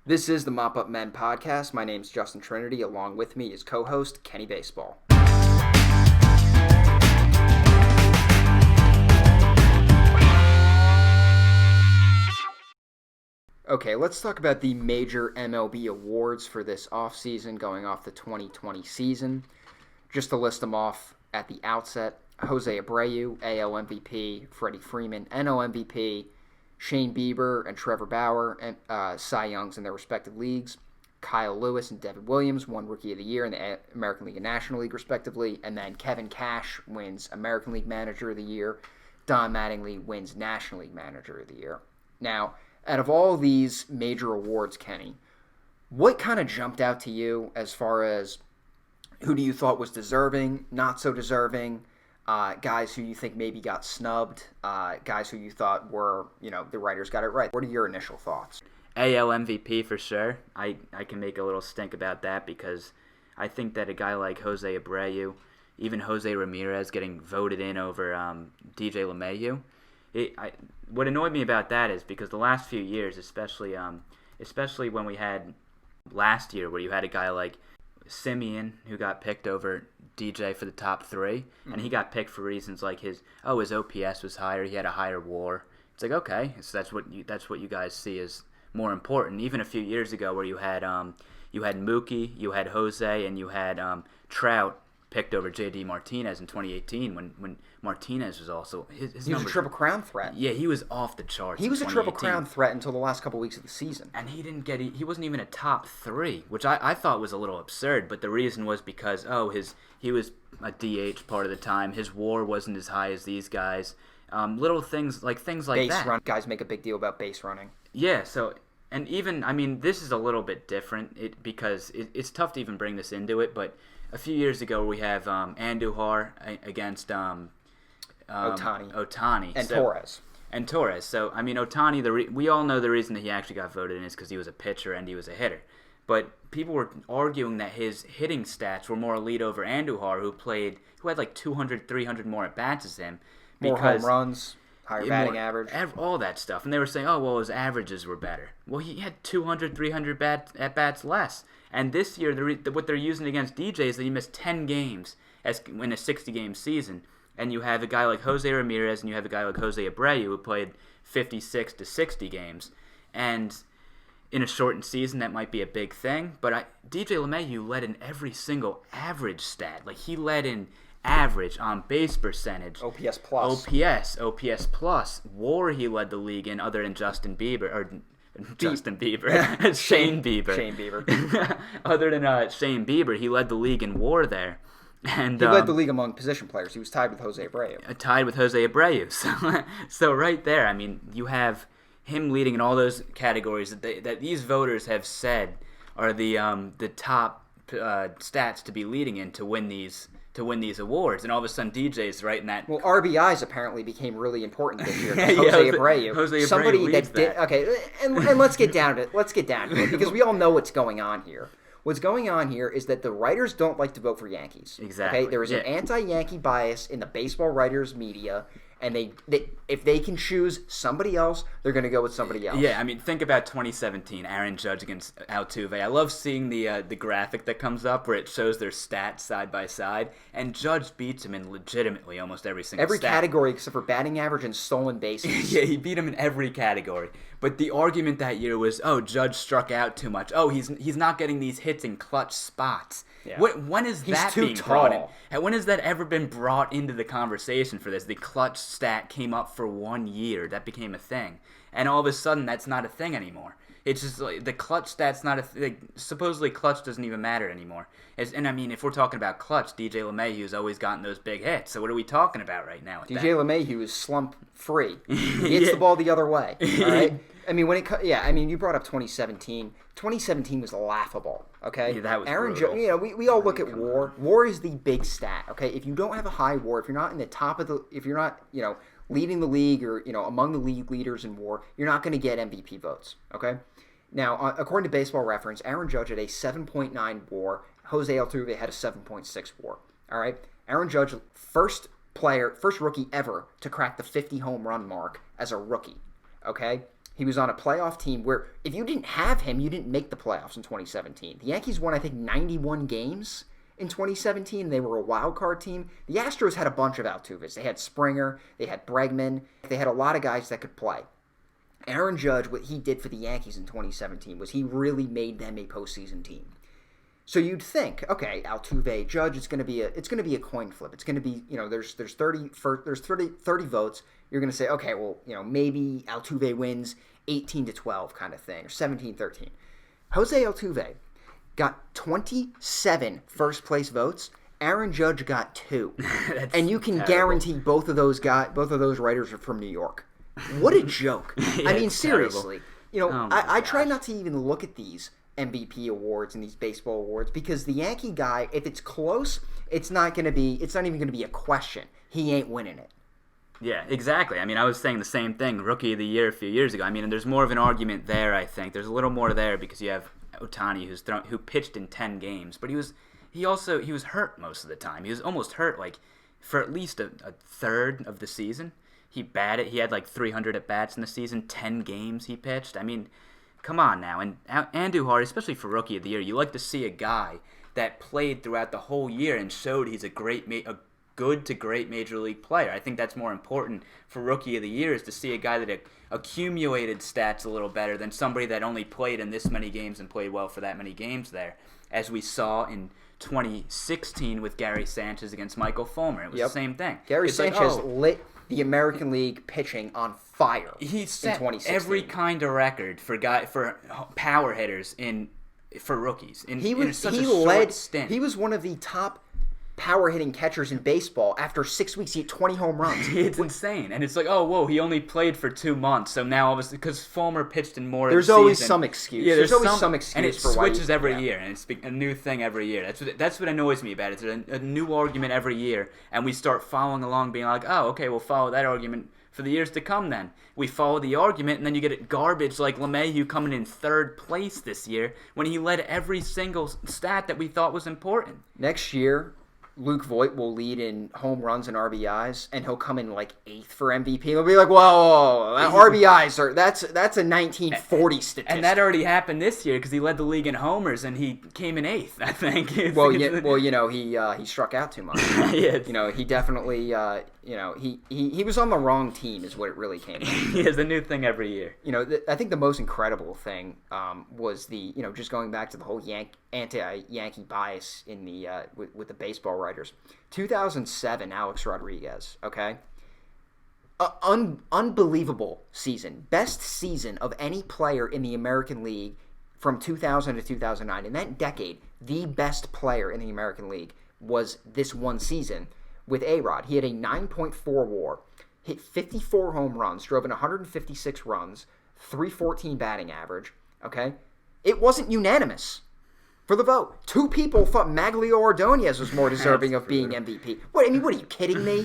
This is the Mop-Up Men podcast. My name's Justin Trinity. Along with me is co-host Kenny Baseball. Okay, let's talk about the major MLB awards for this offseason, going off the 2020 season. Just to list them off at the outset: Jose Abreu, AL MVP; Freddie Freeman, NL MVP; Shane Bieber and Trevor Bauer, and Cy Youngs in their respective leagues; Kyle Lewis and Devin Williams won Rookie of the Year in the American League and National League, respectively; and then Kevin Cash wins American League Manager of the Year. Don Mattingly wins National League Manager of the Year. Now, out of all these major awards, Kenny, what kind of jumped out to you as far as who do you thought was deserving, not so deserving, guys who you think maybe got snubbed, guys who you thought were, the writers got it right? What are your initial thoughts? AL MVP for sure. I can make a little stink about that because I think that a guy like Jose Abreu, even Jose Ramirez getting voted in over DJ LeMahieu, what annoyed me about that is because the last few years, especially when we had last year where you had a guy like Simeon who got picked over DJ for the top three, and he got picked for reasons like his OPS was higher, he had a higher WAR. It's like, okay, so that's what you guys see as more important. Even a few years ago where you had Mookie, you had Jose, and you had Trout picked over J.D. Martinez in 2018 when Martinez was also his he was a Triple Crown threat. Yeah, he was off the charts. He was a Triple Crown threat until the last couple weeks of the season. And he wasn't even a top three, which I thought was a little absurd, but the reason was because he was a DH part of the time. His WAR wasn't as high as these guys. Little things like that. Base run. Guys make a big deal about base running. Yeah, so and even this is a little bit different because it's tough to even bring this into it, but a few years ago we have Andujar against Ohtani and Torres. So Ohtani, we all know the reason that he actually got voted in is because he was a pitcher and he was a hitter. But people were arguing that his hitting stats were more elite over Andujar, who had like 200, 300 more at bats as him, more home runs, higher batting average, all that stuff. And they were saying, his averages were better. Well, he had 200, 300 at bats less. And this year, what they're using against DJ is that he missed 10 games in a 60-game season. And you have a guy like Jose Ramirez and you have a guy like Jose Abreu who played 56 to 60 games. And in a shortened season, that might be a big thing. But DJ LeMahieu led in every single average stat. Like, he led in average, on base percentage, OPS plus, WAR he led the league in, other than Shane Bieber. Shane Bieber. Other than Shane Bieber, he led the league in WAR there. And he led the league among position players. He was tied with Jose Abreu. So right there, you have him leading in all those categories that these voters have said are the top stats to be leading in to win these awards, and all of a sudden DJ's right in that. Well, RBIs apparently became really important this year. Jose Abreu, somebody that did. Okay, and let's get down to it because we all know what's going on here. What's going on here is that the writers don't like to vote for Yankees. Exactly. Okay, there is an anti-Yankee bias in the baseball writers' media. And they if they can choose somebody else, they're going to go with somebody else. Yeah, think about 2017, Aaron Judge against Altuve. I love seeing the graphic that comes up where it shows their stats side by side, and Judge beats him in legitimately almost every single stat. Category except for batting average and stolen bases. Yeah, he beat him in every category. But the argument that year was, Judge struck out too much. He's not getting these hits in clutch spots. Yeah. When is that being brought in? And when has that ever been brought into the conversation for this? The clutch stat came up for 1 year. That became a thing. And all of a sudden, that's not a thing anymore. It's just like the clutch stat's not a thing. Supposedly, clutch doesn't even matter anymore. If we're talking about clutch, DJ LeMahieu's always gotten those big hits. So what are we talking about right now with DJ LeMahieu is slump-free. He hits the ball the other way. All right? You brought up 2017. 2017 was laughable, okay? Yeah, that was Aaron brutal. We all look at WAR. WAR is the big stat, okay? If you don't have a high WAR, if you're not in the top of if you're not, leading the league or, among the league leaders in WAR, you're not going to get MVP votes, okay? Now, according to Baseball Reference, Aaron Judge had a 7.9 WAR. Jose Altuve had a 7.6 WAR, all right? Aaron Judge, first rookie ever to crack the 50 home run mark as a rookie, okay? He was on a playoff team where if you didn't have him, you didn't make the playoffs in 2017. The Yankees won, I think, 91 games in 2017. They were a wild card team. The Astros had a bunch of Altuves. They had Springer. They had Bregman. They had a lot of guys that could play. Aaron Judge, what he did for the Yankees in 2017 was he really made them a postseason team. So you'd think, okay, Altuve, Judge, it's going to be a coin flip. It's going to be, there's 30 votes. You're going to say, okay, well, maybe Altuve wins 18-12 kind of thing, or 17-13. Jose Altuve got 27 first place votes. Aaron Judge got 2. And you can guarantee both of those writers are from New York. What a joke. Yeah, I mean, seriously. I try gosh. not to even look at these MVP awards and these baseball awards because the Yankee guy, if it's close, it's not even going to be a question. He ain't winning it. Yeah, exactly. I mean, I was saying the same thing, Rookie of the Year a few years ago. I mean, and there's more of an argument there, I think. There's a little more there because you have Ohtani who pitched in 10 games, but he was hurt most of the time. He was almost hurt for at least a third of the season. He had 300 at-bats in the season, 10 games he pitched. I mean, come on now. And Andujar, especially for Rookie of the Year, you like to see a guy that played throughout the whole year and showed he's a good to great major league player. I think that's more important for Rookie of the Year is to see a guy that accumulated stats a little better than somebody that only played in this many games and played well for that many games there, as we saw in 2016 with Gary Sanchez against Michael Fulmer. It was the same thing. Gary Sanchez lit the American League pitching on fire. He set in 2016. every kind of record for power hitters for rookies. He was one of the top power hitting catchers in baseball. After 6 weeks, he hit 20 home runs. It's insane, and it's like, oh, whoa, he only played for 2 months, so now obviously because Fulmer pitched in more. There's of the always season. some excuse. Yeah, there's always some excuse, and it for switches every year, and it's a new thing every year. That's what annoys me about it. It's a new argument every year, and we start following along, being like, oh, okay, we'll follow that argument for the years to come. Then we follow the argument, and then you get garbage like LeMahieu coming in 3rd place this year when he led every single stat that we thought was important. Next year, Luke Voit will lead in home runs and RBIs, and he'll come in 8th for MVP. They'll be like, whoa, RBIs that's a 1940 statistic. And that already happened this year because he led the league in homers, and he came in 8th, I think. He struck out too much. He definitely, he was on the wrong team is what it really came to. He has a new thing every year. I think the most incredible thing was just going back to the whole anti-Yankee bias in the with the baseball writers. 2007, Alex Rodriguez, okay? Unbelievable season. Best season of any player in the American League from 2000 to 2009. In that decade, the best player in the American League was this one season with A-Rod. He had a 9.4 WAR, hit 54 home runs, drove in 156 runs, 314 batting average, okay? It wasn't unanimous for the vote. 2 people thought Maglio Ordonez was more deserving of being MVP. What are you kidding me?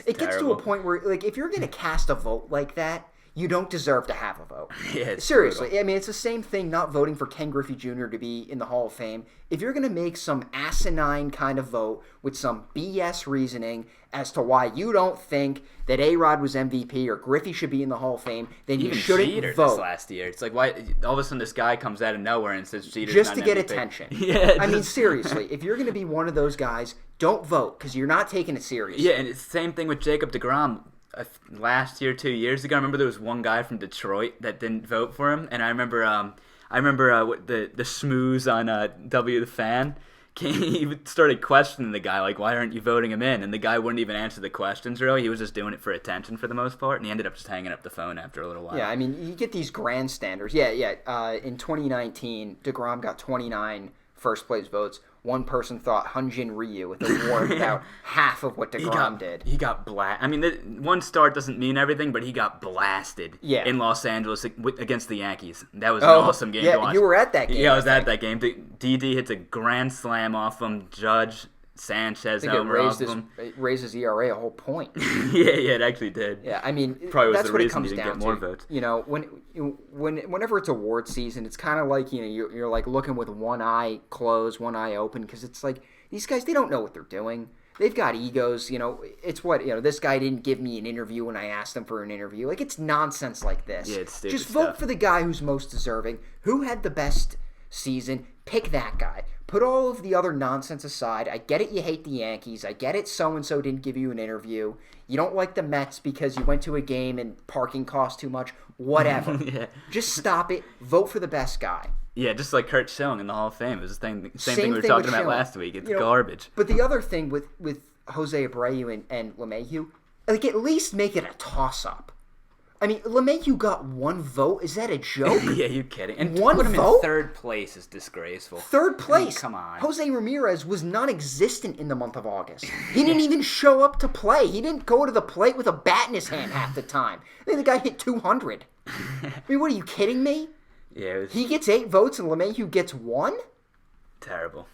It gets to a point where, if you're going to cast a vote like that, you don't deserve to have a vote. Seriously. Brutal. I mean, it's the same thing not voting for Ken Griffey Jr. to be in the Hall of Fame. If you're going to make some asinine kind of vote with some BS reasoning as to why you don't think that A-Rod was MVP or Griffey should be in the Hall of Fame, then you shouldn't Jeter vote. This last year. It's like, why all of a sudden this guy comes out of nowhere and says Jeter's just not to an get MVP. attention. I mean, seriously, if you're going to be one of those guys, don't vote because you're not taking it seriously. Yeah, and it's the same thing with Jacob deGrom. Last year, 2 years ago, I remember there was one guy from Detroit that didn't vote for him, and I remember the schmooze on W the Fan. He started questioning the guy, like, why aren't you voting him in? And the guy wouldn't even answer the questions, really. He was just doing it for attention for the most part, and he ended up just hanging up the phone after a little while. Yeah, I mean, you get these grandstanders. In 2019, DeGrom got 29 first-place votes. One person thought Hyun-Jin Ryu with a WAR about half of what DeGrom did. He got blasted. I mean, one start doesn't mean everything, but he got blasted in Los Angeles against the Yankees. That was an awesome game to watch. You were at that game. Yeah, I was at that game. DD hits a grand slam off him. Judge, Sanchez, raised his ERA a whole point. yeah, it actually did. Yeah, I mean, probably was that's the what it reason comes he didn't down get more to. votes. Whenever it's award season, it's kind of like you're like looking with one eye closed, one eye open, because it's like these guys, they don't know what they're doing. they've got egos. It's this guy didn't give me an interview when I asked him for an interview. Like, it's nonsense like this. Yeah, it's stupid Just stuff. vote for the guy who's most deserving. Who had the best season? Pick that guy. Put all of the other nonsense aside. I get it, you hate the Yankees. I get it, so-and-so didn't give you an interview. You don't like the Mets because you went to a game and parking cost too much. Whatever. Yeah. Just stop it. Vote for the best guy. Yeah, just like Kurt Schilling in the Hall of Fame. It was the same Same thing we were thing talking with about Schilling. last week. It's garbage. But the other thing with Jose Abreu and LeMahieu, like, at least make it a toss-up. I mean, LeMahieu got one vote. Is that a joke? Yeah, you kidding? And One put him vote? in third place is disgraceful. Third place. Come on. Jose Ramirez was non-existent in the month of August. He didn't even show up to play. He didn't go to the plate with a bat in his hand half the time. I think the guy hit 200. I mean, what, are you kidding me? Yeah, it was He gets 8 votes and LeMahieu gets 1? terrible.